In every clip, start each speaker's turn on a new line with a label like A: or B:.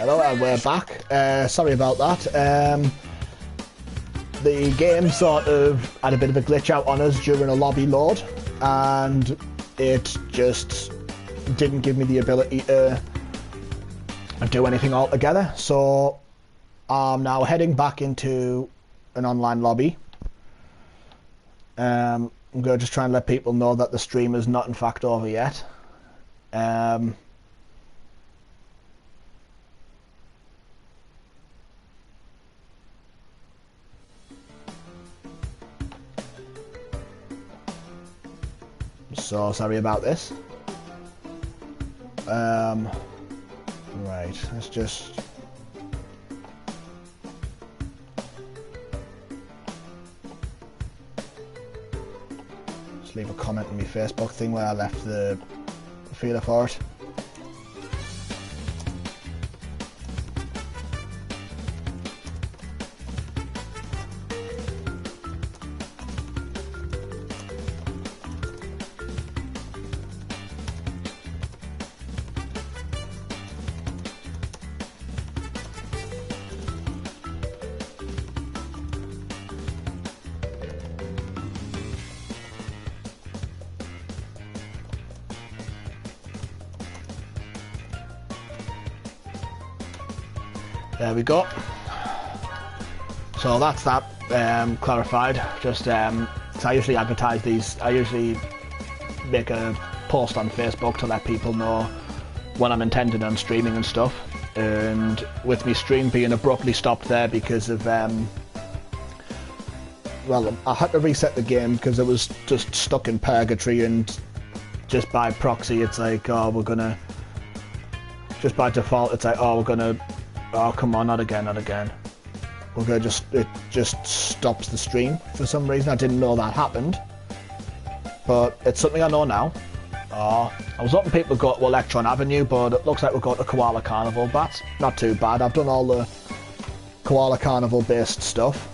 A: Hello, and we're back. Sorry about that. The game sort of had a bit of a glitch out on us during a lobby load, and it just didn't give me the ability to do anything altogether. So I'm now heading back into an online lobby. I'm going to just try and let people know that the stream is not in fact over yet. So sorry about this. Right, let's just leave a comment on my Facebook thing where I left the feeler for it. There we go. So that's that clarified. Just so I usually advertise these. I usually make a post on Facebook to let people know when I'm intending on streaming and stuff. And with me stream being abruptly stopped there because of well, I had to reset the game because I was just stuck in purgatory, and just by proxy it's like, oh, we're gonna, just by default it's like, oh, we're gonna, oh come on, not again, not again. We're gonna just, it just stops the stream for some reason. I didn't know that happened, but it's something I know now. I was hoping people would go to Electron Avenue, but it looks like we're going to Koala Carnival. That's not too bad. I've done all the Koala Carnival based stuff.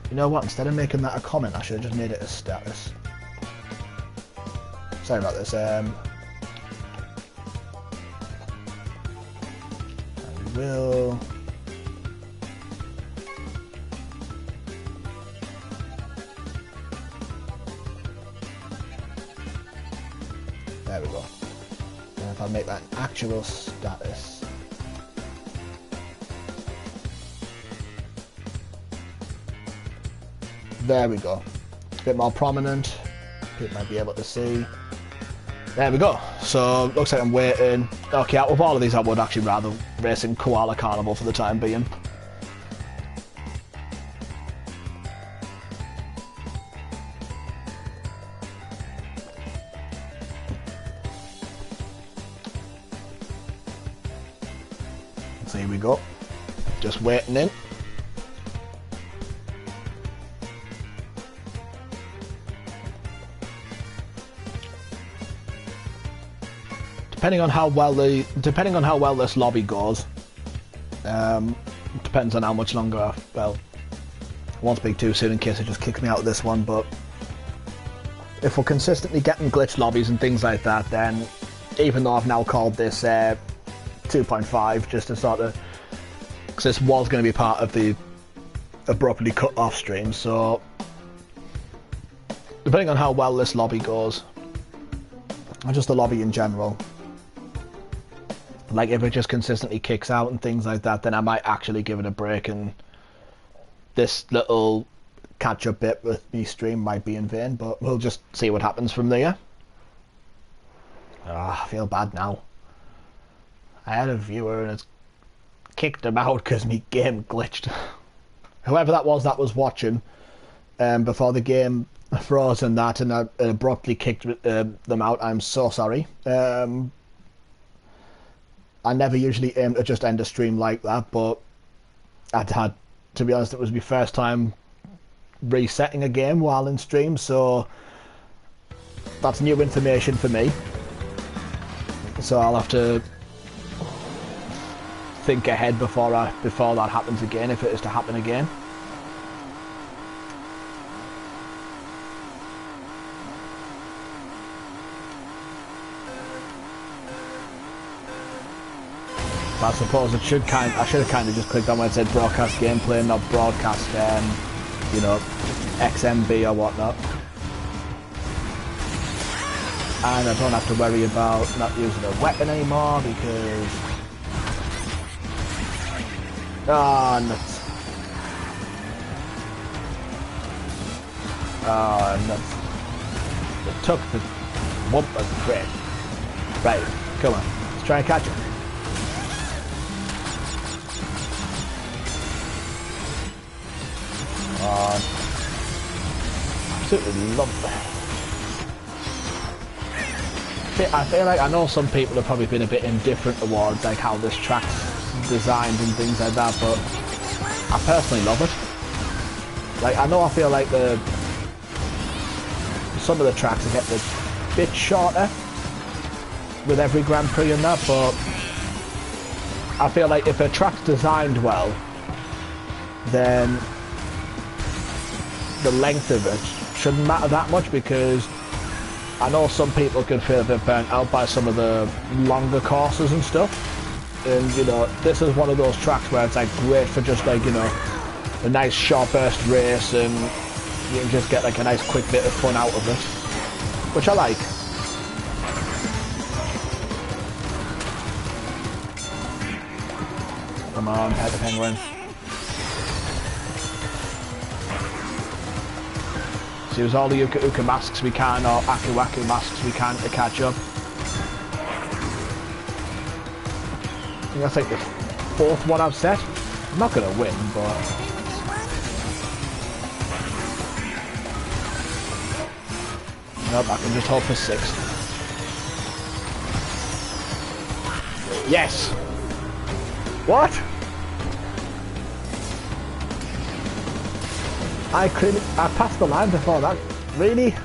A: You know what, instead of making that a comment, I should have just made it a status. Sorry about this. I will... There we go. And if I make that an actual status... There we go. A bit more prominent. People might be able to see. There we go. So, looks like I'm waiting. Okay, out of all of these, I would actually rather race in Koala Carnival for the time being. So here we go. Just waiting in. Depending on how well this lobby goes, depends on how much longer. Well, I won't speak too soon in case it just kicks me out of this one. But if we're consistently getting glitch lobbies and things like that, then even though I've now called this 2.5, just to sort of, because this was going to be part of the abruptly cut off stream, so depending on how well this lobby goes, or just the lobby in general. Like, if it just consistently kicks out and things like that, then I might actually give it a break, and this little catch-up bit with me stream might be in vain, but we'll just see what happens from there. I feel bad now. I had a viewer and it's kicked him out because my game glitched. Whoever that was watching before the game froze and that, and I abruptly kicked them out, I'm so sorry. I never usually aim to just end a stream like that, but I'd had, to be honest, it was my first time resetting a game while in stream, so that's new information for me. So I'll have to think ahead before that happens again, if it is to happen again. I suppose I should have kind of just clicked on where it said broadcast gameplay, not broadcast, you know, XMB or whatnot. And I don't have to worry about not using a weapon anymore because... Ah, nuts. Ah, nuts. It took the whoop of the crit. Right, come on. Let's try and catch him. Oh, absolutely love that. I feel like I know some people have probably been a bit indifferent towards like how this track's designed and things like that, but I personally love it. Like I know I feel like some of the tracks are getting a bit shorter with every Grand Prix and that, but I feel like if a track's designed well, then the length of it shouldn't matter that much, because I know some people can feel a bit burnt out by some of the longer courses and stuff, and you know, this is one of those tracks where it's like great for just like, you know, a nice short burst race, and you can just get like a nice quick bit of fun out of it, which I like. Come on, Pet the Penguin. So use all the Uka Uka masks we can, or Aku Aku masks we can to catch up. I think that's like the fourth one I've set. I'm not going to win, but... Nope, I can just hold for 6th. Yes! What? I passed the line before that. Really?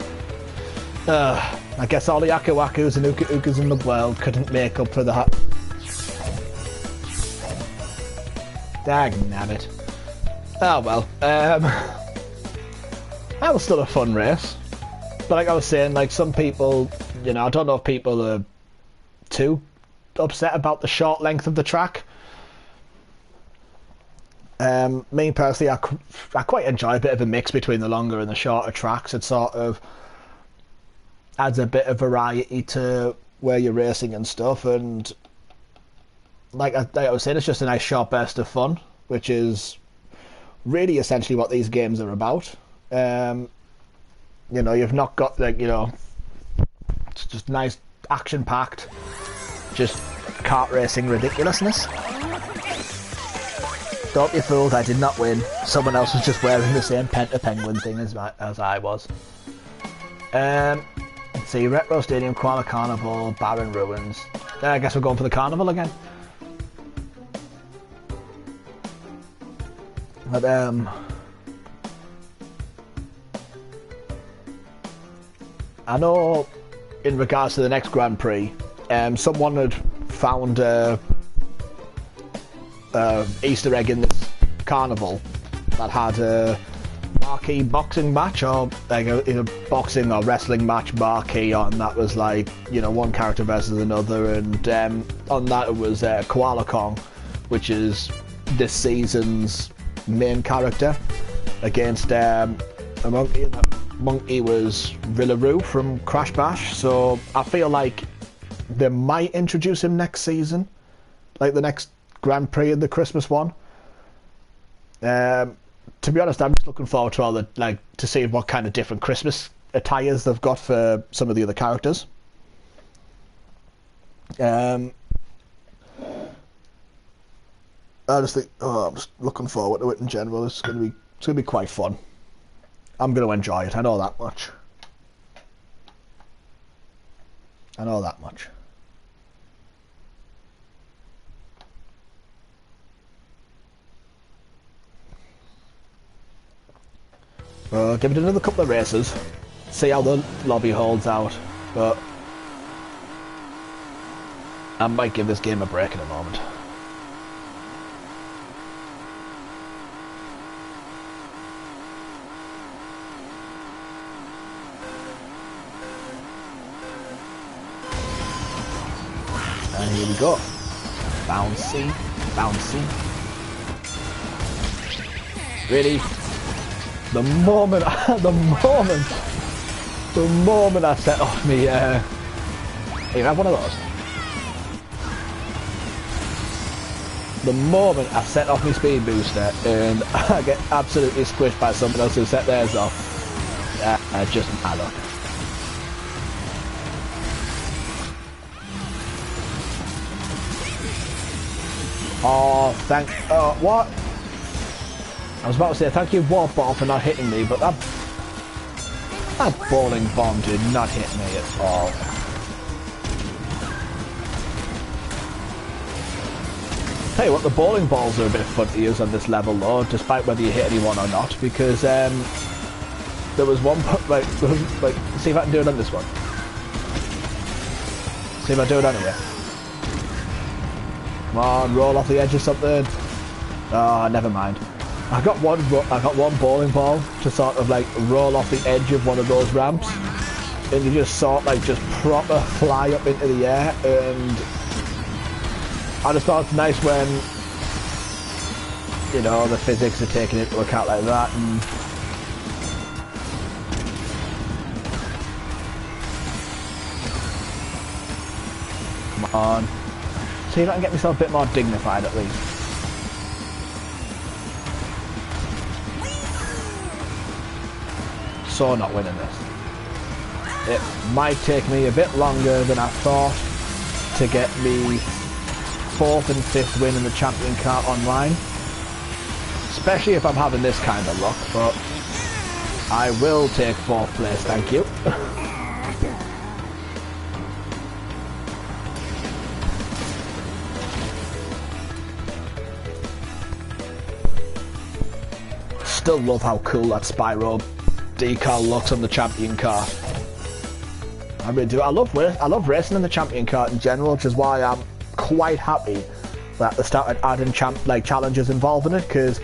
A: I guess all the Aku Akus and Uka Ukas in the world couldn't make up for the hot. Dagnabbit. Oh well. That was still a fun race. But like I was saying, like some people, you know, I don't know if people are too upset about the short length of the track. Me personally, I quite enjoy a bit of a mix between the longer and the shorter tracks. It sort of adds a bit of variety to where you're racing and stuff, and like I was saying, it's just a nice short burst of fun, which is really essentially what these games are about. You know, you've not got like, you know, it's just nice action packed, just kart racing ridiculousness. Don't be fooled, I did not win. Someone else was just wearing the same Penta Penguin thing as I was. Let's see, Retro Stadium, Koala Carnival, Barren Ruins. I guess we're going for the Carnival again. But, I know in regards to the next Grand Prix, someone had found Easter egg in this carnival that had a marquee boxing match, or like a boxing or wrestling match marquee on, that was like, you know, one character versus another, and on that it was Koala Kong, which is this season's main character, against a monkey, and that monkey was Rillaroo from Crash Bash. So I feel like they might introduce him next season, like the next Grand Prix and the Christmas one. To be honest, I'm just looking forward to all the, like, to see what kind of different Christmas attires they've got for some of the other characters. I just think, I'm just looking forward to it in general. It's gonna be quite fun. I'm gonna enjoy it. I know that much. I know that much. Give it another couple of races, see how the lobby holds out, but I might give this game a break in a moment. And here we go. Bouncy, bouncy. Really? The moment I set off me, here, have one of those. The moment I set off my speed booster and I get absolutely squished by someone else who set theirs off, just my luck. Oh, what? I was about to say thank you, Warp Ball, for not hitting me, but that bowling bomb did not hit me at all. Tell you what, the bowling balls are a bit fun to use on this level though, despite whether you hit anyone or not, because there was one, like, see if I can do it on this one. See if I do it anyway. Come on, roll off the edge of something. Oh, never mind. I got one bowling ball to sort of like roll off the edge of one of those ramps, and you just sort like just proper fly up into the air, and I just thought it's nice when, you know, the physics are taken into account like that. And come on, see if I can get myself a bit more dignified at least. So not winning this. It might take me a bit longer than I thought to get me 4th and 5th win in the champion cart online, especially if I'm having this kind of luck, but I will take 4th place, thank you. Still love how cool that Spyro decal looks on the champion cart. I really do. I love racing in the champion cart in general, which is why I'm quite happy that they started adding challenges involved in it, because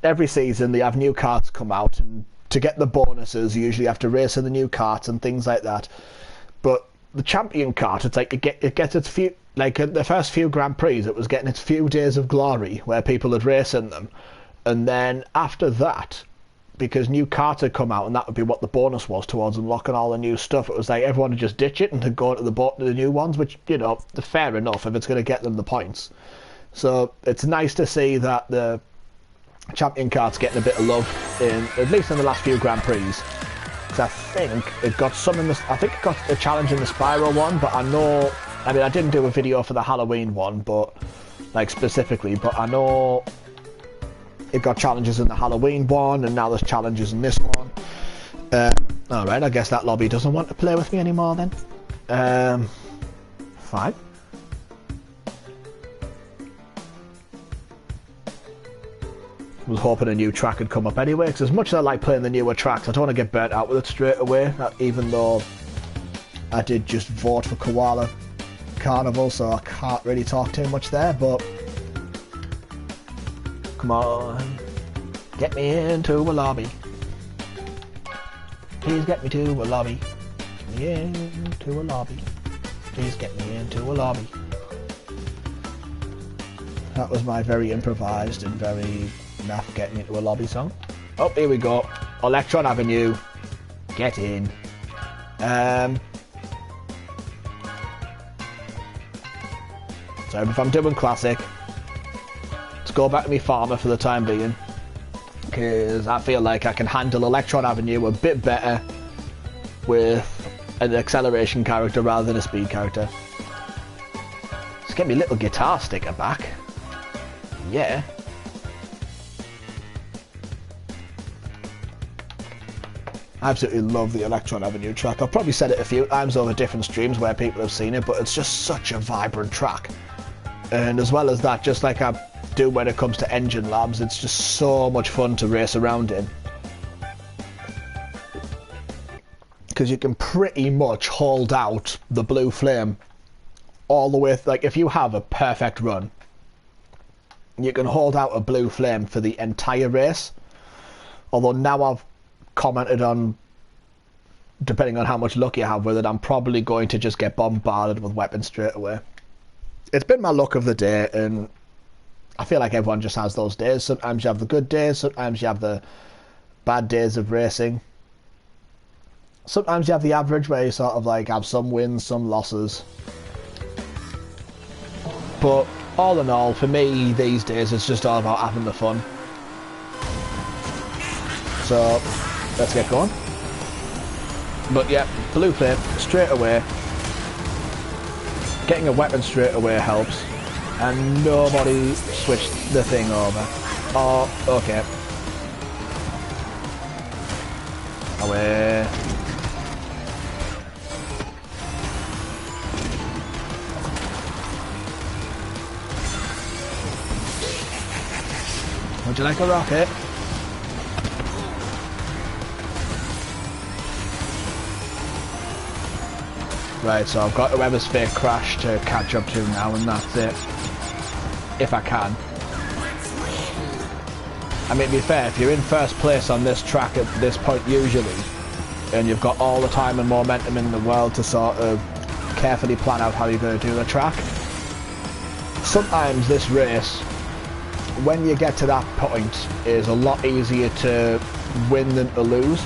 A: every season they have new carts come out, and to get the bonuses you usually have to race in the new carts and things like that. But the champion cart, it's like it gets its few, like the first few Grand Prix it was getting its few days of glory where people would race in them, and then after that, because new carts had come out and that would be what the bonus was towards unlocking all the new stuff, it was like everyone would just ditch it and to go to the new ones, which, you know, fair enough if it's going to get them the points. So it's nice to see that the champion cart's getting a bit of love, at least in the last few Grand Prix. Because I think it got some in I think it got a challenge in the Spyro one, but I didn't do a video for the Halloween one, but like specifically, but I know it got challenges in the Halloween one, and now there's challenges in this one. Alright, I guess that lobby doesn't want to play with me anymore then. Fine. I was hoping a new track had come up anyway, because as much as I like playing the newer tracks, I don't want to get burnt out with it straight away, even though I did just vote for Koala Carnival, so I can't really talk too much there, but come on, get me into a lobby. Please get me to a lobby. Get me into a lobby. Please get me into a lobby. That was my very improvised and very naff getting into a lobby song. Oh, here we go. Electron Avenue. Get in. So if I'm doing classic, let's go back to me farmer for the time being, because I feel like I can handle Electron Avenue a bit better with an acceleration character rather than a speed character. Let's get me little guitar sticker back. Yeah. I absolutely love the Electron Avenue track. I've probably said it a few times over different streams where people have seen it, but it's just such a vibrant track. And as well as that, just like I do when it comes to Engine Labs, it's just so much fun to race around in. Because you can pretty much hold out the blue flame all the way, like if you have a perfect run, you can hold out a blue flame for the entire race. Although now I've commented on, depending on how much luck you have with it, I'm probably going to just get bombarded with weapons straight away. it's been my luck of the day, and I feel like everyone just has those days. Sometimes you have the good days, sometimes you have the bad days of racing. Sometimes you have the average where you sort of like have some wins, some losses. But all in all, for me these days, it's just all about having the fun. So let's get going. But yeah, blue flame straight away. Getting a weapon straight away helps. And nobody switched the thing over. Oh, okay. Away. Would you like a rocket? Right, so I've got whoever's fake crash to catch up to now, and that's it. If I can. I mean, to be fair, if you're in first place on this track at this point usually, and you've got all the time and momentum in the world to sort of carefully plan out how you're going to do the track, sometimes this race, when you get to that point, is a lot easier to win than to lose.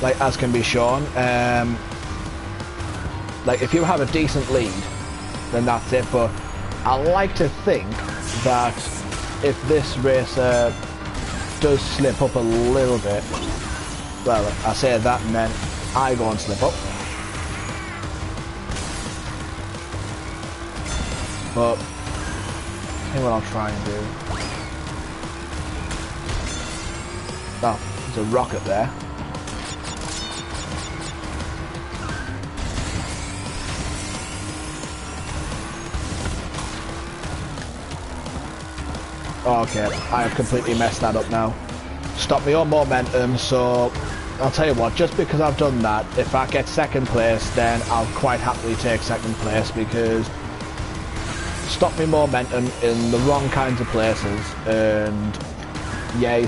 A: Like, as can be shown, like if you have a decent lead, then that's it. But I like to think that if this racer does slip up a little bit, well, I say that and then I go and slip up. But I think what I'll try and do. Oh, there's a rocket there. Okay, I have completely messed that up now. Stop my own momentum, so I'll tell you what, just because I've done that, if I get second place, then I'll quite happily take second place, because stop my momentum in the wrong kinds of places, and yeah,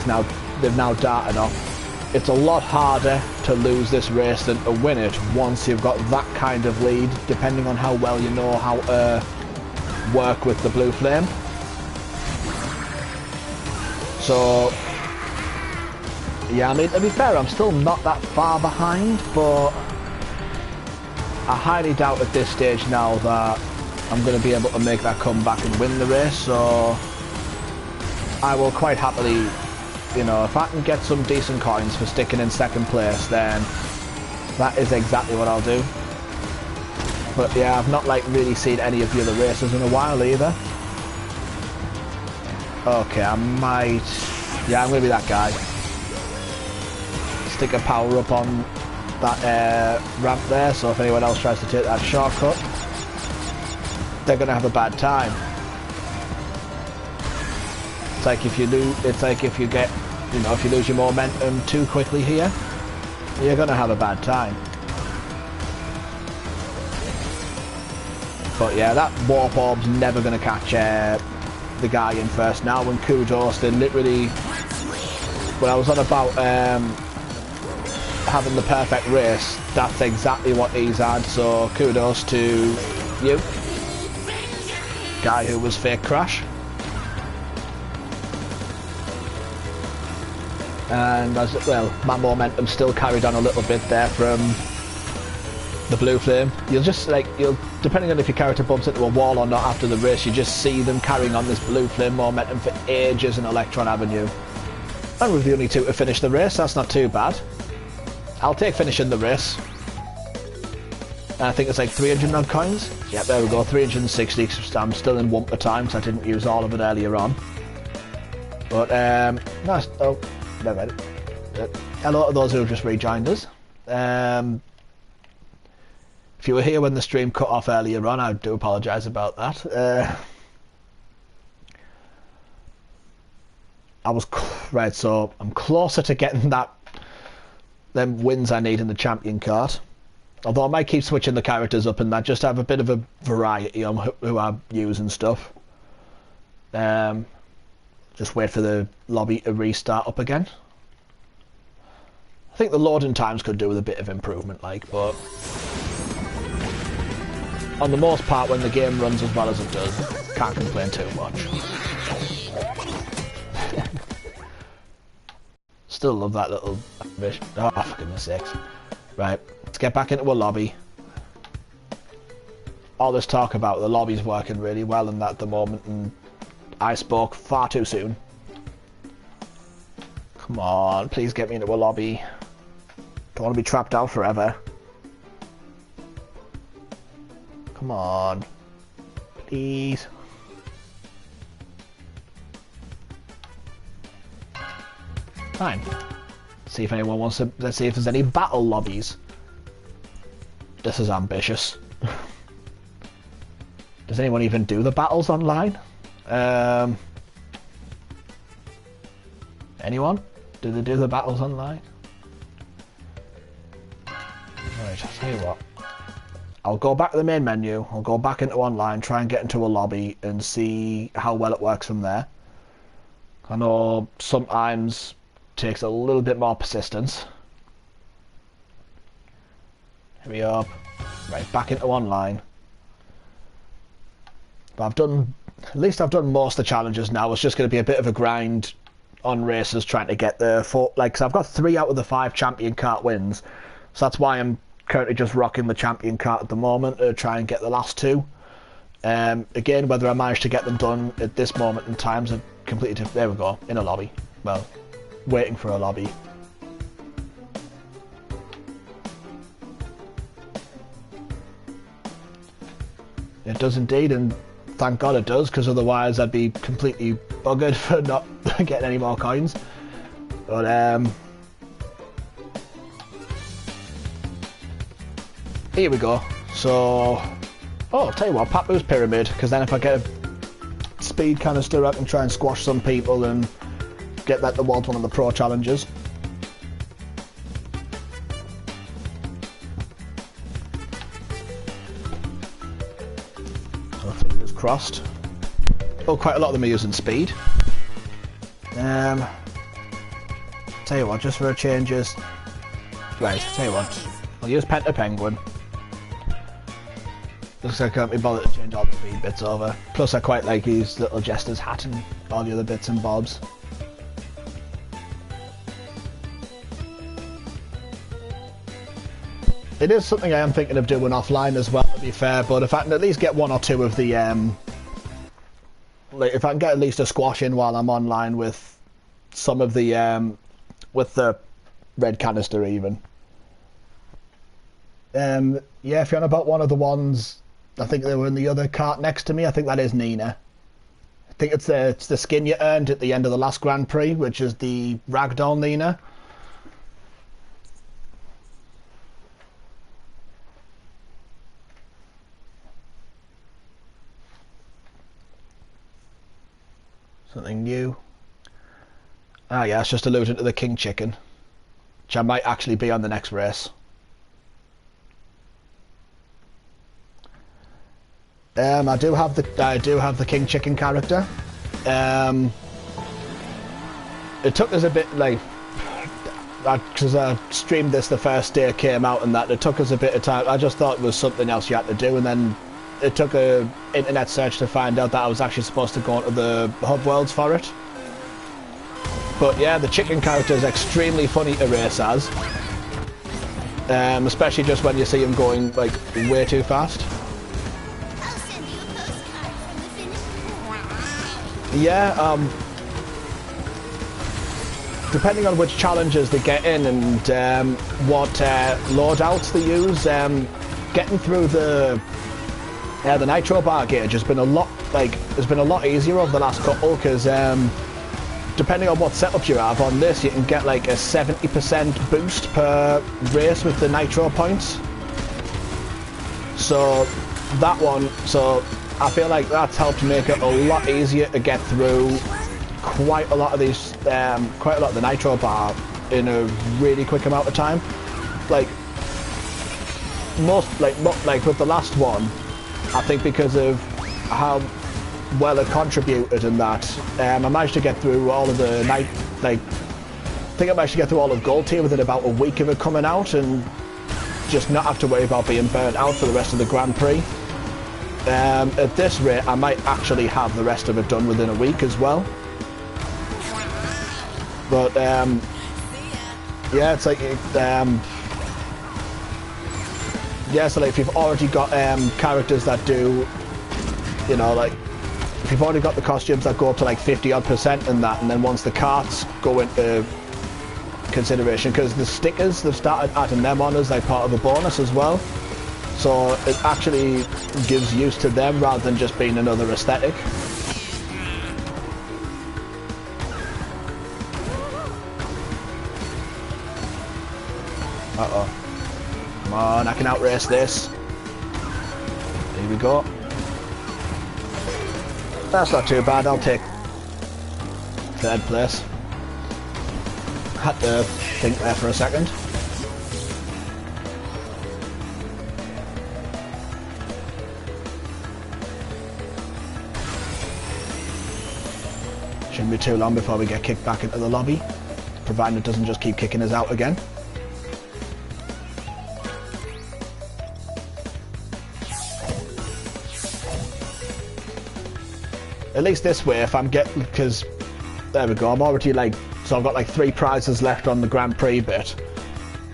A: they've now darted off. It's a lot harder to lose this race than to win it once you've got that kind of lead, depending on how well you know how to work with the blue flame. So, yeah, I mean, to be fair, I'm still not that far behind, but I highly doubt at this stage now that I'm going to be able to make that comeback and win the race, so I will quite happily, you know, if I can get some decent coins for sticking in second place, then that is exactly what I'll do. But yeah, I've not like really seen any of the other races in a while either. Okay, I might... Yeah, I'm going to be that guy. Stick a power up on that ramp there, so if anyone else tries to take that shortcut, they're going to have a bad time. It's like if you get, you know, if you lose your momentum too quickly here, you're going to have a bad time. But yeah, that warp orb's never going to catch the guy in first now. When kudos, they literally, when I was on about having the perfect race, that's exactly what he's had, so kudos to you, guy who was fake crash. And as well, my momentum still carried on a little bit there from the blue flame. You'll just like, depending on if your character bumps into a wall or not after the race, you just see them carrying on this blue flame momentum for ages in Electron Avenue. And we're the only two to finish the race, that's not too bad. I'll take finishing the race. And I think it's like 300 odd coins. Yep, there we go, 360. I'm still in Wumper time because I didn't use all of it earlier on. But, nice. Oh, never mind. Hello to those who have just rejoined us. If you were here when the stream cut off earlier on, I do apologise about that. Right, so I'm closer to getting them wins I need in the champion card. Although I might keep switching the characters up and that, just to have a bit of a variety on who I use and stuff. Just wait for the lobby to restart up again. I think the loading times could do with a bit of improvement, like, but on the most part, when the game runs as well as it does, can't complain too much. Still love that little fish. Oh, for goodness sakes. Right, let's get back into a lobby. All this talk about the lobby's working really well in that at the moment, and I spoke far too soon. Come on, please get me into a lobby. Don't want to be trapped out forever. Come on. Please. Fine. See if anyone wants to... Let's see if there's any battle lobbies. This is ambitious. Does anyone even do the battles online? Anyone? Do they do the battles online? Right, I'll tell you what. I'll go back to the main menu, I'll go back into online, try and get into a lobby and see how well it works from there. I know sometimes it takes a little bit more persistence. Hurry up. Right, back into online. But I've done, at least I've done most of the challenges now. It's just going to be a bit of a grind on races trying to get the four, like, so I've got 3 out of the 5 champion kart wins. So that's why I'm currently just rocking the champion kart at the moment to try and get the last 2. Again, whether I manage to get them done at this moment in time is a completely different... There we go, in a lobby. Well, waiting for a lobby. It does indeed, and thank God it does, because otherwise I'd be completely buggered for not getting any more coins. But here we go. So, oh, I'll tell you what, Papu's Pyramid, because then if I get a speed canister, I can try and squash some people and get that towards one of the pro challenges. So fingers crossed. Oh, quite a lot of them are using speed. Tell you what, just for a change, right, tell you what, I'll use Penta Penguin. Looks like I can't be bothered to change all the speed bits over. Plus I quite like his little jester's hat and all the other bits and bobs. It is something I am thinking of doing offline as well, to be fair, but if I can at least get 1 or 2 of the, like if I can get at least a squash in while I'm online with some of the, with the red canister even. Yeah, if you're on about one of the ones, I think they were in the other cart next to me, I think that is Nina. I think it's the skin you earned at the end of the last Grand Prix, which is the Ragdoll Nina. Something new. Ah yeah, it's just alluding to the King Chicken, which I might actually be on the next race. I do have the King Chicken character. It took us a bit, like, because I streamed this the first day it came out and that, it took us a bit of time. I just thought it was something else you had to do, and then it took a internet search to find out that I was actually supposed to go into the hub worlds for it. But yeah, the chicken character is extremely funny to race as, especially just when you see him going like way too fast. Yeah, depending on which challenges they get in and what loadouts they use, getting through the nitro bar gauge has been a lot easier over the last couple, because depending on what setup you have on this, you can get like a 70% boost per race with the nitro points. So that one, so I feel like that's helped make it a lot easier to get through quite a lot of these, quite a lot of the nitro bar in a really quick amount of time. Like with the last one, I think because of how well it contributed in that, I managed to get through all of the I think I managed to get through all of Gold Tier within about a week of it coming out, and just not have to worry about being burnt out for the rest of the Grand Prix. At this rate, I might actually have the rest of it done within a week as well. But yeah, it's like yeah, so like if you've already got characters that do, you know, like if you've already got the costumes that go up to like 50% and that, and then once the carts go into consideration, because the stickers, they've started adding them on as like part of a bonus as well, so it actually gives use to them rather than just being another aesthetic. Uh-oh. Come on, I can outrace this. Here we go. That's not too bad, I'll take third place. Had to think there for a second. Shouldn't be too long before we get kicked back into the lobby, providing it doesn't just keep kicking us out again. At least this way, if I'm getting, because there we go, I'm already like, so I've got like 3 prizes left on the Grand Prix bit.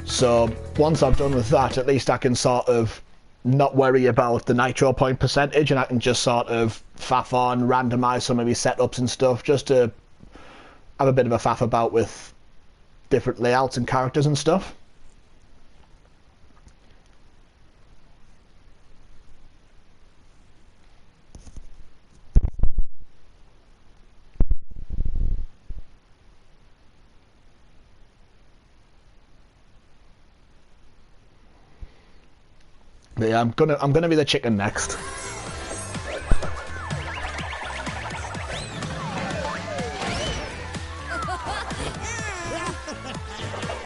A: So once I've done with that, at least I can sort of not worry about the nitro point percentage, and I can just sort of faff on, randomise some of these setups and stuff, just to have a bit of a faff about with different layouts and characters and stuff. But yeah, I'm gonna be the chicken next.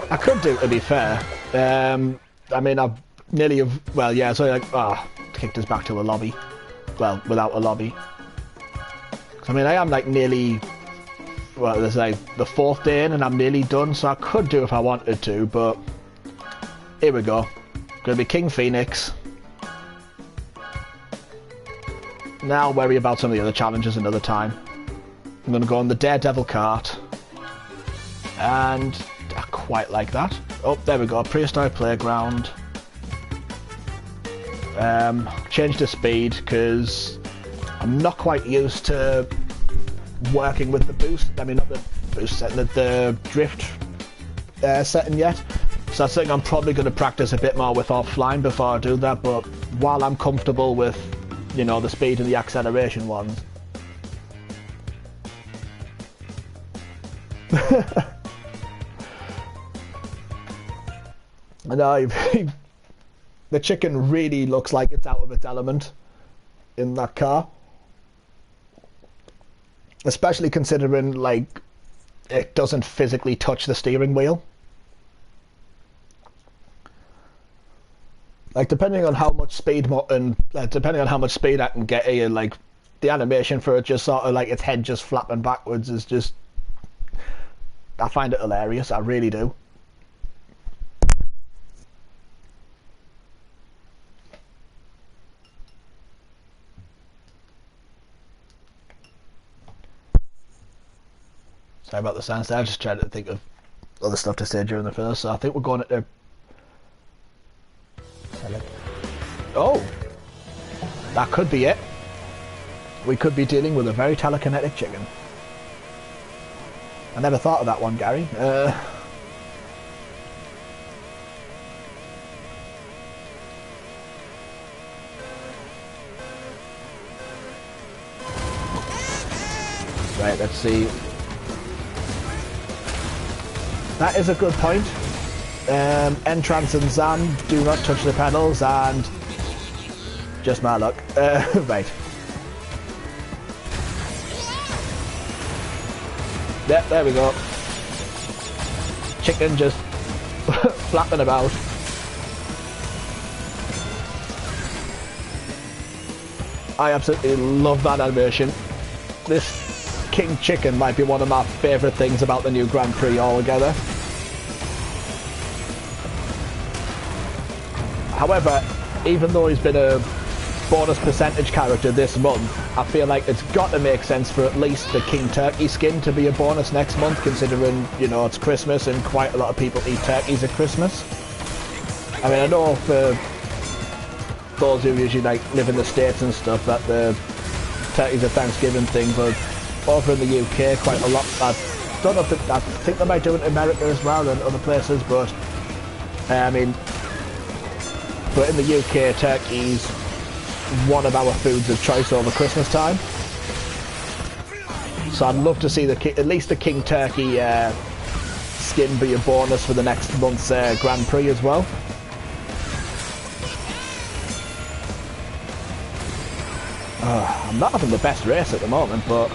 A: I could do, to be fair. I mean, I've nearly, well, yeah, so like, kicked us back to a lobby. Well, without a lobby. I mean, I am like nearly, well, there's like the 4th day in and I'm nearly done, so I could do if I wanted to, but here we go. Gonna be King Phoenix. Now I'll worry about some of the other challenges another time. I'm gonna go on the Daredevil cart. And I quite like that. Oh, there we go, Prehistoric Playground. Change the speed, because I'm not quite used to working with the boost. I mean, not the boost setting, the drift setting yet. So I think I'm probably going to practice a bit more with offline before I do that, but while I'm comfortable with, you know, the speed and the acceleration ones. No, the chicken really looks like it's out of its element in that car. Especially considering, like, it doesn't physically touch the steering wheel. Like, depending on how much speed depending on how much speed I can get here, like, the animation for it just sort of like its head just flapping backwards is just, I find it hilarious, I really do. Sorry about the sounds there, I was just trying to think of other stuff to say during the film, so I think we're going at the... Oh! That could be it. We could be dealing with a very telekinetic chicken. I never thought of that one, Gary. Right, let's see. That is a good point. Entrance and Zan do not touch the pedals, and just my luck. Right. Yep, there we go. Chicken just flapping about. I absolutely love that animation. This King Chicken might be one of my favourite things about the new Grand Prix altogether. However, even though he's been a bonus percentage character this month, I feel like it's got to make sense for at least the King Turkey skin to be a bonus next month, considering, you know, it's Christmas and quite a lot of people eat turkeys at Christmas. I mean, I know for those who usually like live in the States and stuff that the turkey's a Thanksgiving thing, but over in the UK quite a lot. I don't know if I think they might do it in America as well and other places, but I mean, but in the UK, turkey's one of our foods of choice over Christmas time. So I'd love to see at least the King Turkey skin be a bonus for the next month's Grand Prix as well. I'm not having the best race at the moment, but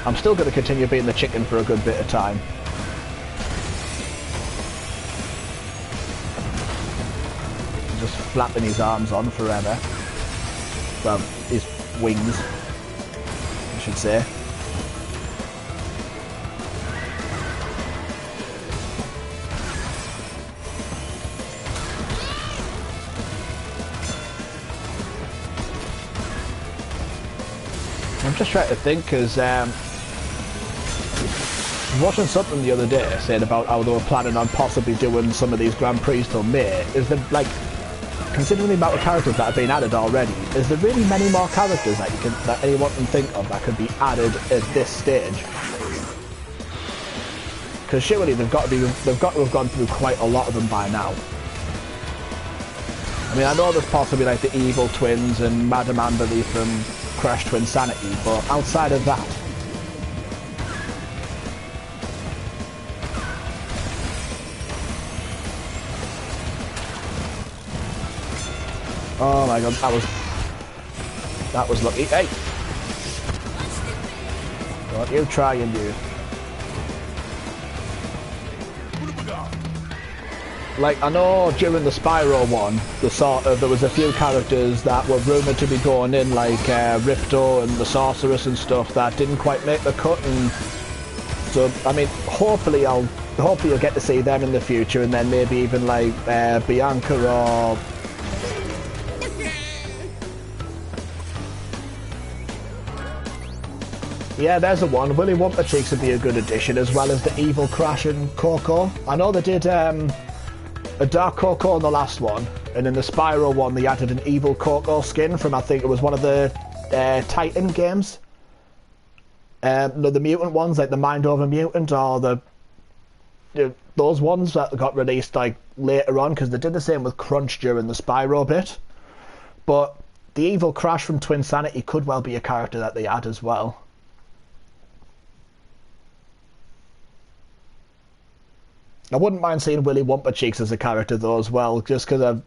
A: I'm still going to continue being the chicken for a good bit of time. Just flapping his arms on forever. Well, his wings, I should say. I'm just trying to think, because I was watching something the other day saying about how they were planning on possibly doing some of these Grand Prix till May. Is there, like, considering the amount of characters that have been added already, is there really many more characters that anyone can think of that could be added at this stage? Because surely they've got to have gone through quite a lot of them by now. I mean, I know there's possibly like the Evil Twins and Madame Amberley from Crash Twinsanity, but outside of that, oh my god, that was lucky. Hey, don't you try and do. Like, I know during the Spyro one, there was a few characters that were rumoured to be going in, like Ripto and the Sorceress and stuff, that didn't quite make the cut, and so, I mean, hopefully you'll get to see them in the future, and then maybe even like Bianca or... Yeah, there's the one. Willy Wumpa Cheeks would be a good addition, as well as the Evil Crash and Coco. I know they did a Dark Coco in the last one, and in the Spyro one they added an Evil Coco skin from, I think it was one of the Titan games. No, the mutant ones, like the Mind Over Mutant, or those ones that got released like later on, because they did the same with Crunch during the Spyro bit. But the Evil Crash from Twinsanity could well be a character that they add as well. I wouldn't mind seeing Willy Wumpa Cheeks as a character though as well, just because of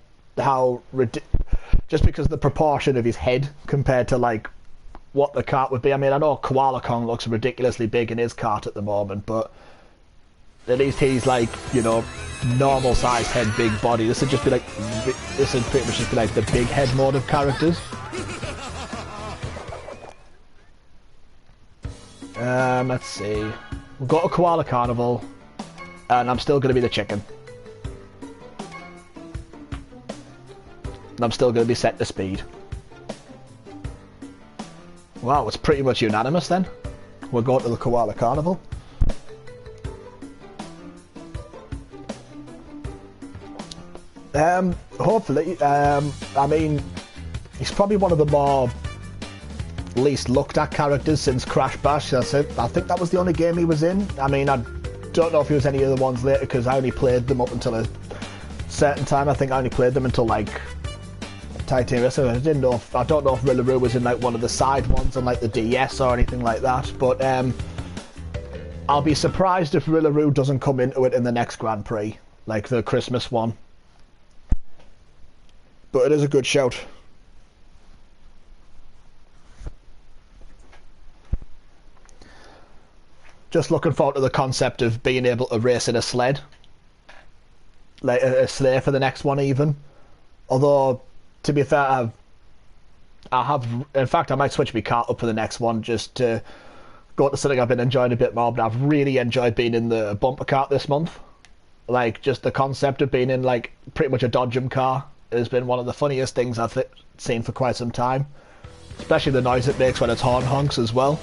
A: just because of the proportion of his head compared to like what the cart would be. I mean, I know Koala Kong looks ridiculously big in his cart at the moment, but at least he's like, you know, normal sized head, big body. This would pretty much just be like the big head mode of characters. Let's see. We've got a Koala Carnival. And I'm still going to be the chicken. And I'm still going to be set to speed. Wow, it's pretty much unanimous then. We're going to the Koala Carnival. Hopefully, I mean, he's probably one of the more least looked at characters since Crash Bash. I think that was the only game he was in. I mean, I don't know if he was any other ones later, because I only played them up until a certain time. I think I only played them until like Titanium. So I don't know if Rillaroo was in like one of the side ones on like the DS or anything like that. But I'll be surprised if Rillaroo doesn't come into it in the next Grand Prix, like the Christmas one. But it is a good shout. Just looking forward to the concept of being able to race in a sled. Like a sleigh for the next one even. Although, to be fair, in fact, I might switch my car up for the next one just to go to something I've been enjoying a bit more, but I've really enjoyed being in the bumper cart this month. Like, just the concept of being in, like, pretty much a Dodgem car. has been one of the funniest things I've seen for quite some time. Especially the noise it makes when its horn honks as well.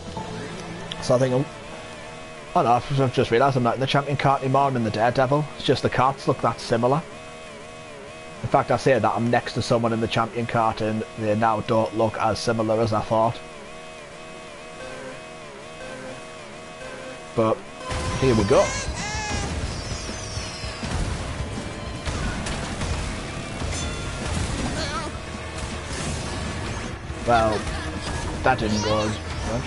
A: So I think, oh no, I've just realised I'm not in the champion cart anymore, I'm in the Daredevil. It's just the carts look that similar. In fact, I say that I'm next to someone in the champion cart and they now don't look as similar as I thought. But here we go. Well, that didn't go as much.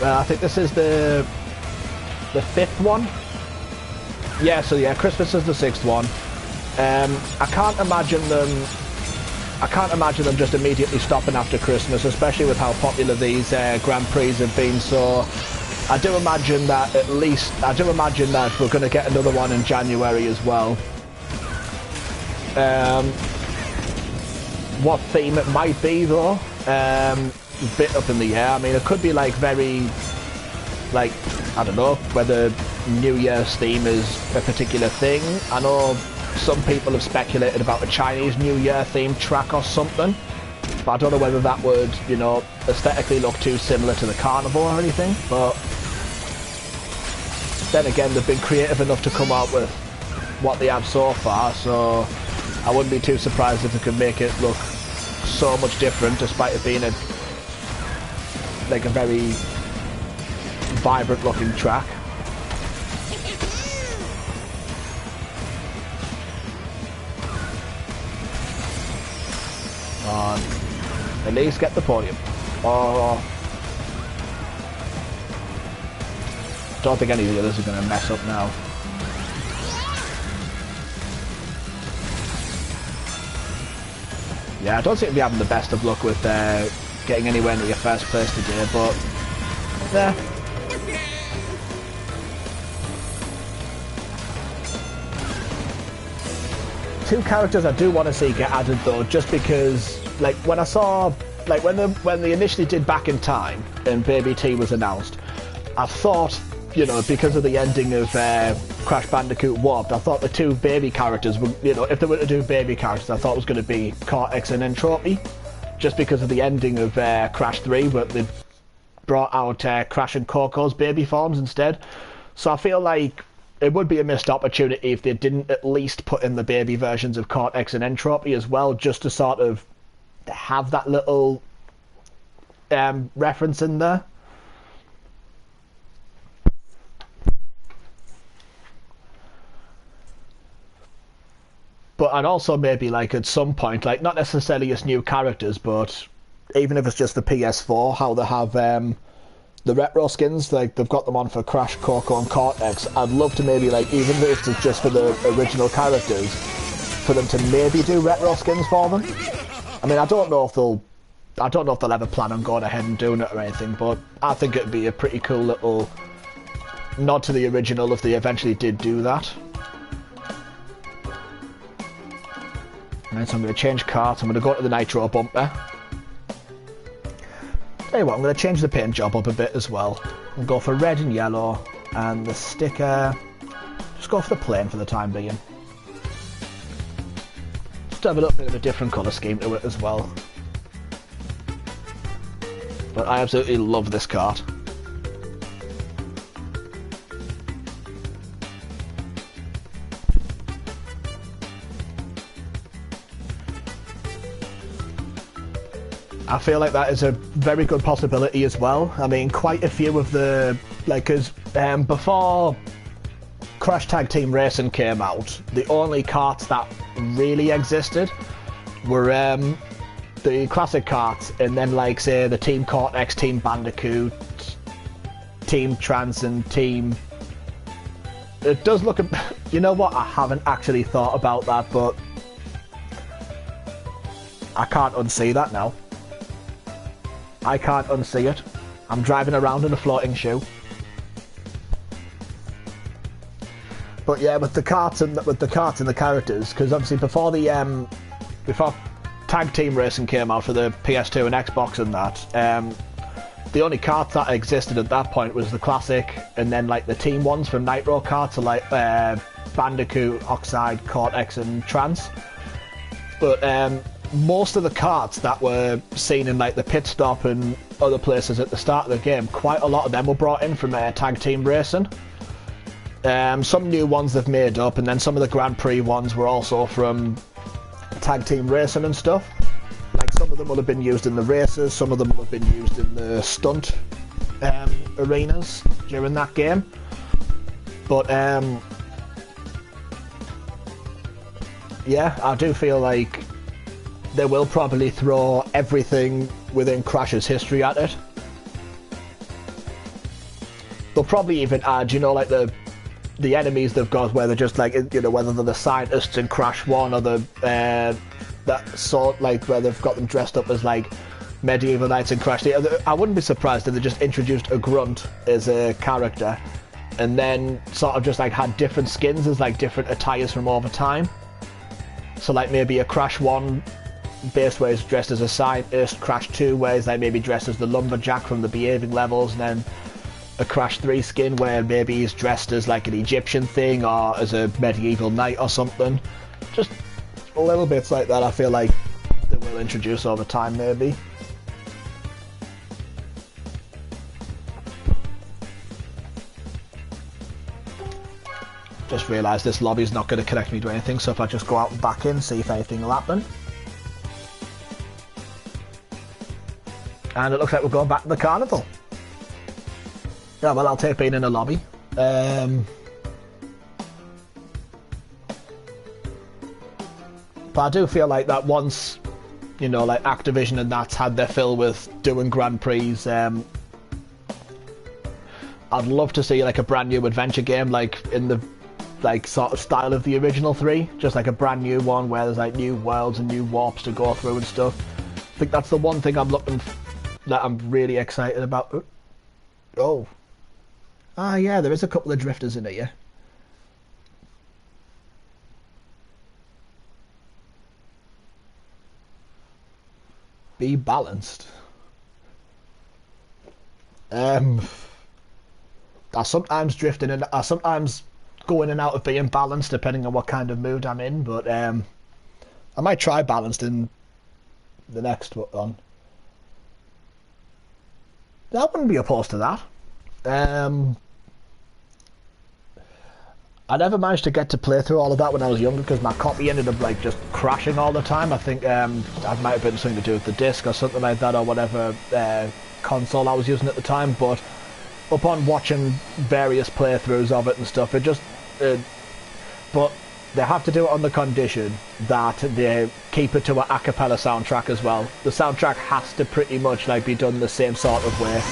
A: I think this is the 5th one. Yeah, so yeah, Christmas is the 6th one. I can't imagine them just immediately stopping after Christmas, especially with how popular these Grand Prix have been. So I do imagine that we're going to get another one in January as well. What theme it might be though, a bit up in the air. I mean, it could be like very, like, I don't know, whether New Year's theme is a particular thing. I know some people have speculated about a Chinese New Year themed track or something, but I don't know whether that would, you know, aesthetically look too similar to the carnival or anything. But then again, they've been creative enough to come out with what they have so far, so I wouldn't be too surprised if they could make it look so much different, despite it being a very vibrant looking track. At least get the podium. Oh, don't think any of the others are going to mess up now. Yeah, I don't seem to be having the best of luck with getting anywhere near your first place today, but yeah. Two characters I do want to see get added though, just because, like, when I saw, like, when they initially did Back in Time and Baby T was announced, I thought, you know, because of the ending of Crash Bandicoot Warped, I thought the two baby characters were, you know, if they were to do baby characters, I thought it was going to be Cortex and Entropy, just because of the ending of Crash 3, but they brought out Crash and Coco's baby forms instead. So I feel like it would be a missed opportunity if they didn't at least put in the baby versions of Cortex and Entropy as well, just to sort of have that little reference in there. But I'd also maybe, like, at some point, like, not necessarily as new characters, but even if it's just the PS4, how they have the retro skins, like, they've got them on for Crash, Coco and Cortex. I'd love to maybe, like, even if it's just for the original characters, for them to maybe do retro skins for them. I mean, I don't know if they'll ever plan on going ahead and doing it or anything, but I think it'd be a pretty cool little nod to the original if they eventually did do that. Right, so I'm going to change carts. I'm going to go to the Nitro bumper. Tell you what, I'm going to change the paint job up a bit as well. We'll go for red and yellow, and the sticker, just go for the plain for the time being. Just have a little bit of a different colour scheme to it as well. But I absolutely love this cart. I feel like that is a very good possibility as well. I mean, quite a few of the, like, because before Crash Tag Team Racing came out, the only karts that really existed were the classic karts, and then, like, say, the Team Cortex, Team Bandicoot, Team Trans and Team... It does look... You know what? I haven't actually thought about that, but I can't unsee that now. I can't unsee it. I'm driving around in a floating shoe. But yeah, with the carts and the characters, because obviously before Tag Team Racing came out for the PS2 and Xbox and that, the only karts that existed at that point was the classic, and then like the team ones from Nitro karts, so like Bandicoot, Oxide, Cortex, and Trance. But most of the karts that were seen in like the pit stop and other places at the start of the game, quite a lot of them were brought in from tag team racing. Some new ones they've made up, and then some of the Grand Prix ones were also from tag team racing and stuff. Like some of them will have been used in the races, some of them will have been used in the stunt arenas during that game. But yeah, I do feel like they will probably throw everything within Crash's history at it. They'll probably even add, you know, like the enemies they've got, where they're just like, you know, whether they're the scientists in Crash 1 or the that sort, like where they've got them dressed up as like medieval knights in Crash 3. I wouldn't be surprised if they just introduced a grunt as a character and then sort of just like had different skins as like different attires from over time. So like maybe a Crash 1 base where he's dressed as a scientist, Crash 2 where he's like maybe dressed as the lumberjack from the behaving levels, and then a Crash 3 skin where maybe he's dressed as like an Egyptian thing or as a medieval knight or something. Just little bits like that I feel like they will introduce over time maybe. Just realised this lobby's not going to connect me to anything, so if I just go out and back in, see if anything will happen. And it looks like we're going back to the carnival. Yeah, well, I'll take being in a lobby. But I do feel like that once, you know, like Activision and that's had their fill with doing Grand Prix, I'd love to see like a brand new adventure game, like in the like sort of style of the original 3, just like a brand new one where there's like new worlds and new warps to go through and stuff. I think that's the one thing that I'm really excited about. Oh. Ah, yeah, there is a couple of drifters in here. Be balanced. I sometimes drift in and I sometimes go in and out of being balanced depending on what kind of mood I'm in, but I might try balanced in the next one. I wouldn't be opposed to that. I never managed to get to play through all of that when I was younger because my copy ended up like just crashing all the time. I think that might have been something to do with the disc or something like that, or whatever console I was using at the time. But upon watching various playthroughs of it and stuff, it just but they have to do it on the condition that they keep it to an a cappella soundtrack as well. The soundtrack has to pretty much like be done the same sort of way.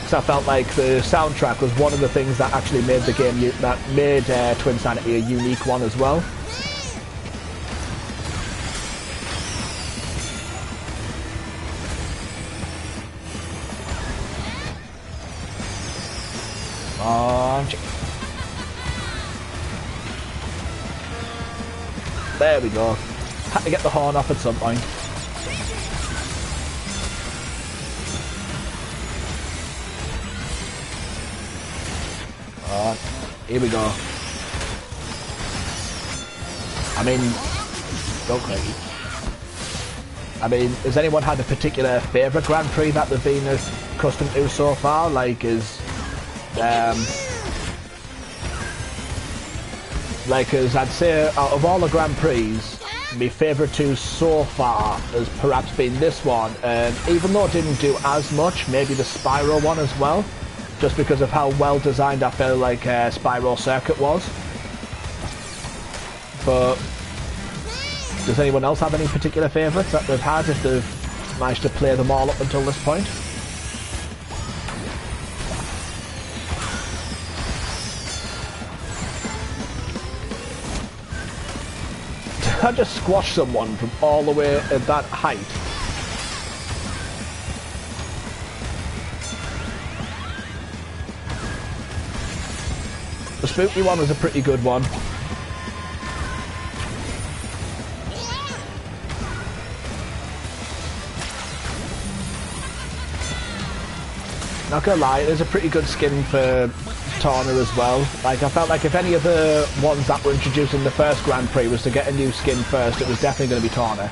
A: So I felt like the soundtrack was one of the things that actually made the game, that made Twinsanity a unique one as well. There we go. Had to get the horn off at some point. Here we go. I mean, go crazy. I mean, has anyone had a particular favourite Grand Prix that they've been accustomed to so far? Like, as I'd say, out of all the Grand Prix, my favourite two so far has perhaps been this one. And even though it didn't do as much, maybe the Spyro one as well. Just because of how well designed I feel like Spyro Circuit was. But does anyone else have any particular favourites that they've had if they've managed to play them all up until this point? Did I just squash someone from all the way at that height? The spooky one was a pretty good one. Not gonna lie, it is a pretty good skin for Torna as well. Like, I felt like if any of the ones that were introduced in the first Grand Prix was to get a new skin first, it was definitely going to be Torna.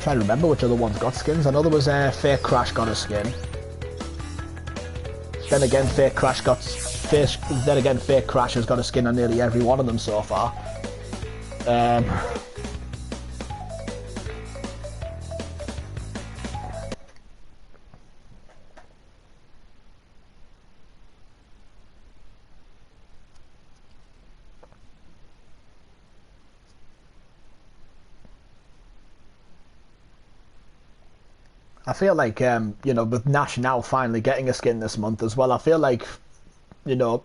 A: Trying to remember which other ones got skins. I know there was Fake Crash got a skin. Then again, Fake Crash has got a skin on nearly every one of them so far. I feel like, you know, with Nash now finally getting a skin this month as well, I feel like, you know,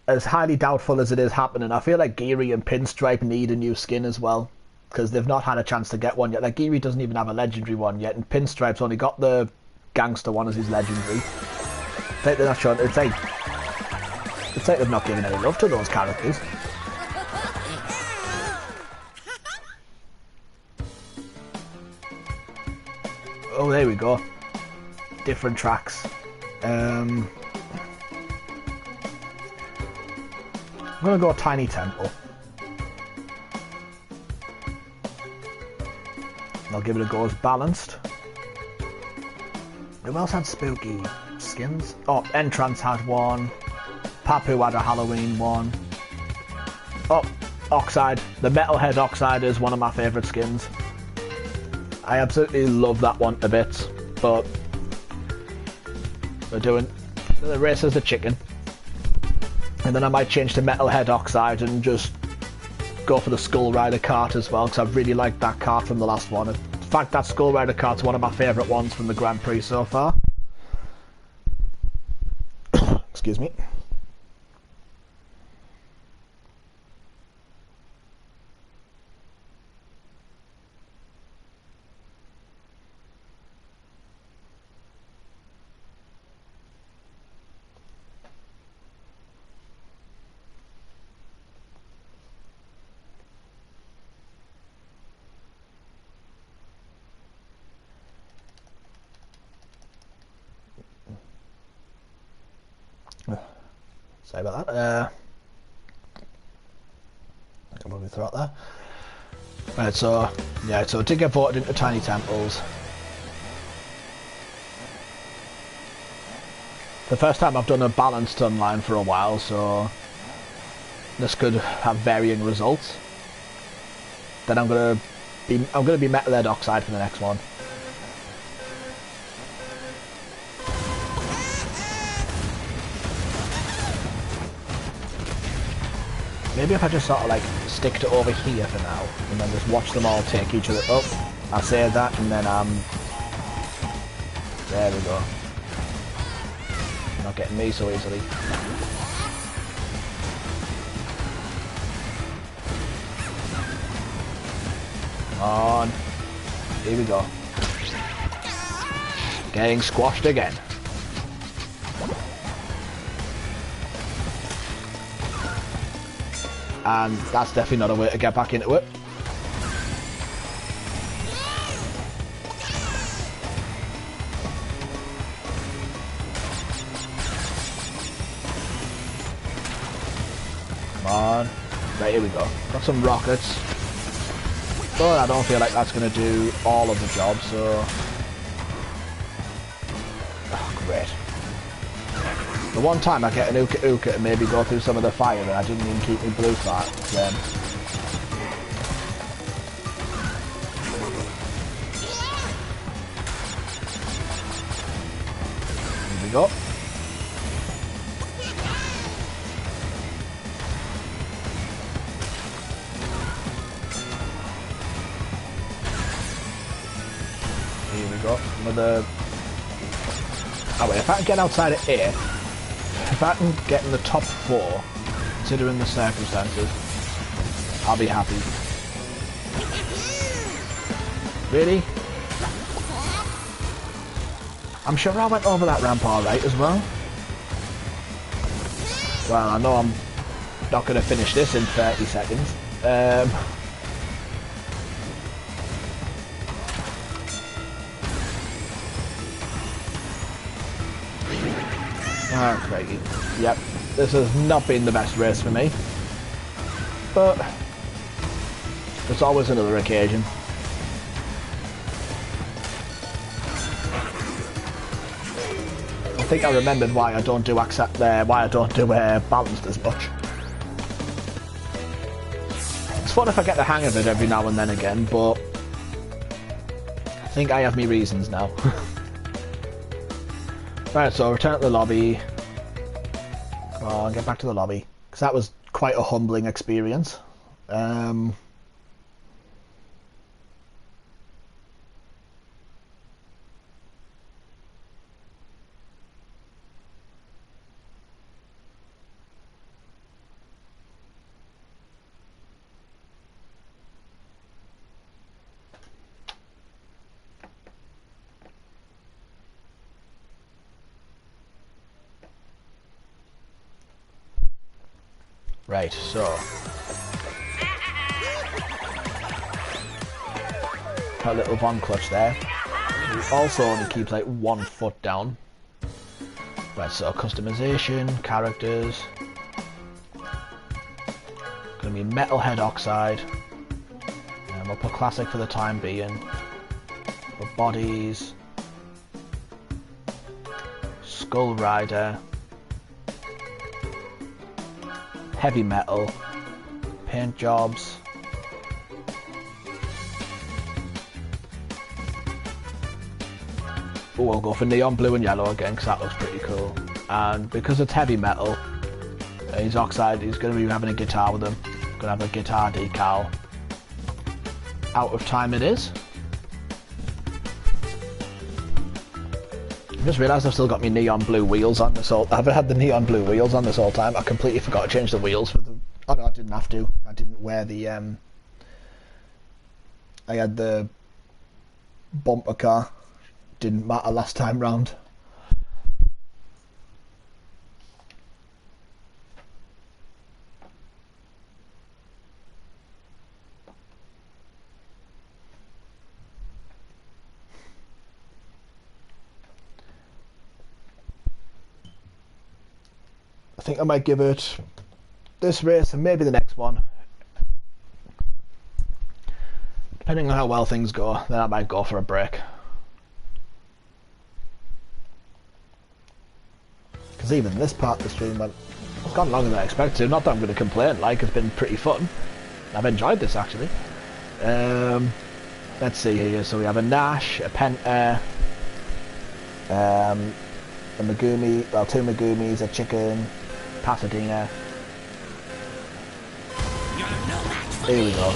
A: as highly doubtful as it is happening, I feel like Geary and Pinstripe need a new skin as well, because they've not had a chance to get one yet. Like, Geary doesn't even have a legendary one yet, and Pinstripe's only got the gangster one as his legendary. It's like they're not sure. It's like they've not given any love to those characters. Oh, there we go. Different tracks. I'm gonna go Tiny Temple. I'll give it a go as balanced. Who else had spooky skins? Oh, Entrance had one. Papu had a Halloween one. Oh, Oxide. The Metalhead Oxide is one of my favourite skins. I absolutely love that one a bit, but we're doing the race as the chicken. And then I might change to Metalhead Oxide and just go for the Skull Rider cart as well, because I really liked that cart from the last one. In fact, that Skull Rider cart's one of my favourite ones from the Grand Prix so far. Excuse me. Sorry about that. I can probably throw it there. Right, so yeah, so it did get voted into Tiny Temples. The first time I've done a balanced online for a while, so this could have varying results. Then I'm gonna be Metalhead Oxide for the next one. Maybe if I just sort of like stick to over here for now, and then just watch them all take each other up. I say that, and then there we go. Not getting me so easily. Come on. Here we go. Getting squashed again. And that's definitely not a way to get back into it. Come on. Right, here we go. Got some rockets. But I don't feel like that's going to do all of the job, so... Oh, great. The one time I get an Uka Uka and maybe go through some of the fire and I didn't even keep my blue fat, then... Here we go. Here we go. Another... Oh wait, if I can get outside of here... If I can get in the top 4, considering the circumstances, I'll be happy. Really? I'm sure I went over that ramp alright as well. Well, I know I'm not going to finish this in 30 seconds. Craigie. Yep, this has not been the best race for me, but there's always another occasion. I think I remembered why I don't do balanced as much. It's fun if I get the hang of it every now and then again, but I think I have me reasons now. Right, so return to the lobby. Come on, get back to the lobby, because that was quite a humbling experience. Right, so a little Von clutch there. He also only keeps like 1 foot down. Right, so customization, characters. Gonna be Metalhead Oxide. And we'll put classic for the time being. For bodies. Skull Rider. Heavy metal, paint jobs, oh, I'll go for neon blue and yellow again because that looks pretty cool. And because it's heavy metal, he's Oxide, he's going to be having a guitar with him. Going to have a guitar decal. Out of time it is. I just realised I've still got my neon blue wheels on this whole... I haven't had the neon blue wheels on this whole time. I completely forgot to change the wheels for the... Oh no, I didn't have to. I didn't wear the... I had the bumper car. Didn't matter last time round. I think I might give it this race and maybe the next one. Depending on how well things go, then I might go for a break. Because even this part of the stream went, it's gone longer than I expected. Not that I'm going to complain, like, it's been pretty fun. I've enjoyed this actually. Let's see here. So we have a Nash, a Penta, a Megumi, well, 2 Megumis, a Chicken, Pasadena. Here we go.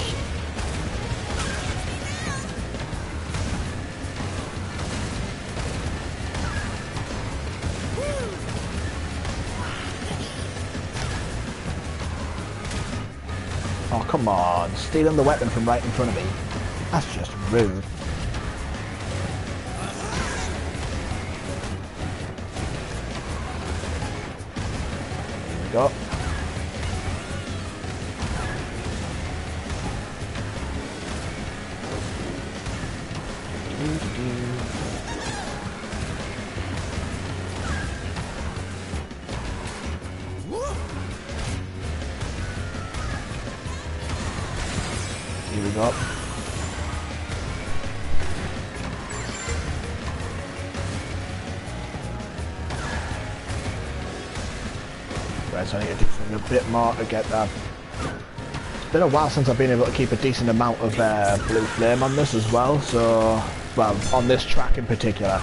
A: Oh, come on. Stealing the weapon from right in front of me. That's just rude. Here we go. Here we go. Right, so I need to do something a bit more to get that. It's been a while since I've been able to keep a decent amount of blue flame on this as well, so, well, on this track in particular.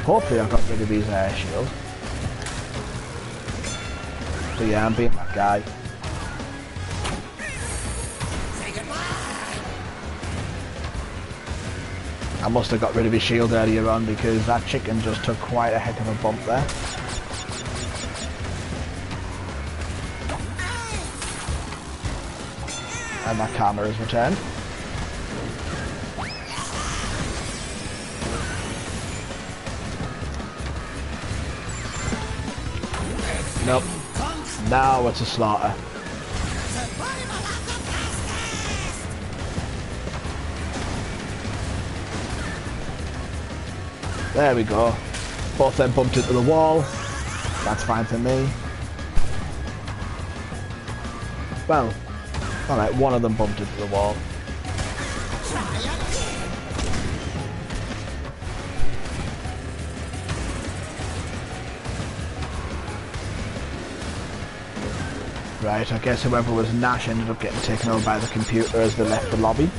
A: Hopefully I got rid of his shield. So yeah, I'm being that guy. I must have got rid of his shield earlier on because that chicken just took quite a heck of a bump there. And my karma has returned. Nope. Now it's a slaughter. There we go. Both them bumped into the wall. That's fine for me. Well, alright, one of them bumped into the wall. Right, I guess whoever was Nash ended up getting taken over by the computer as they left the lobby.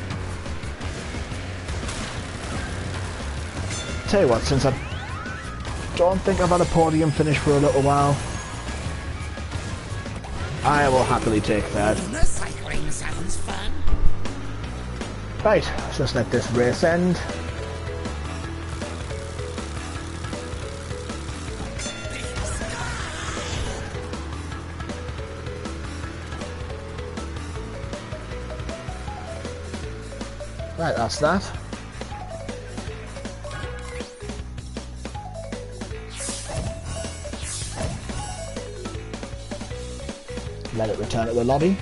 A: Tell you what, since I don't think I've had a podium finish for a little while, I will happily take third.
B: Cycling sounds fun.
A: Right, let's just let this race end. Right, that's that. Let it return to the lobby.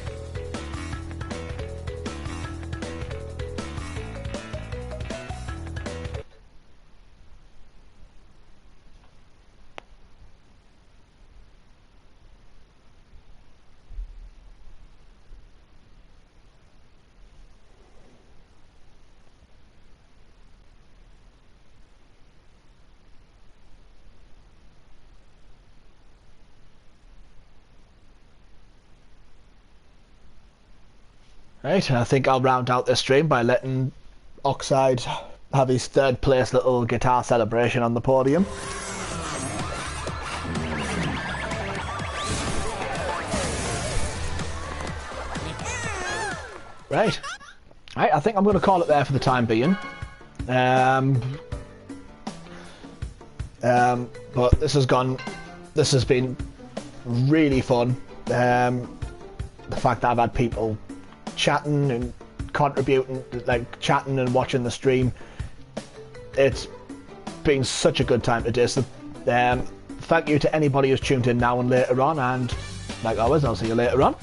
A: Right, I think I'll round out this stream by letting Oxide have his third place little guitar celebration on the podium. Right, I think I'm going to call it there for the time being. But this has been really fun. The fact that I've had people chatting and contributing, like chatting and watching the stream, it's been such a good time to do. So, thank you to anybody who's tuned in now and later on, and like always, I'll see you later on.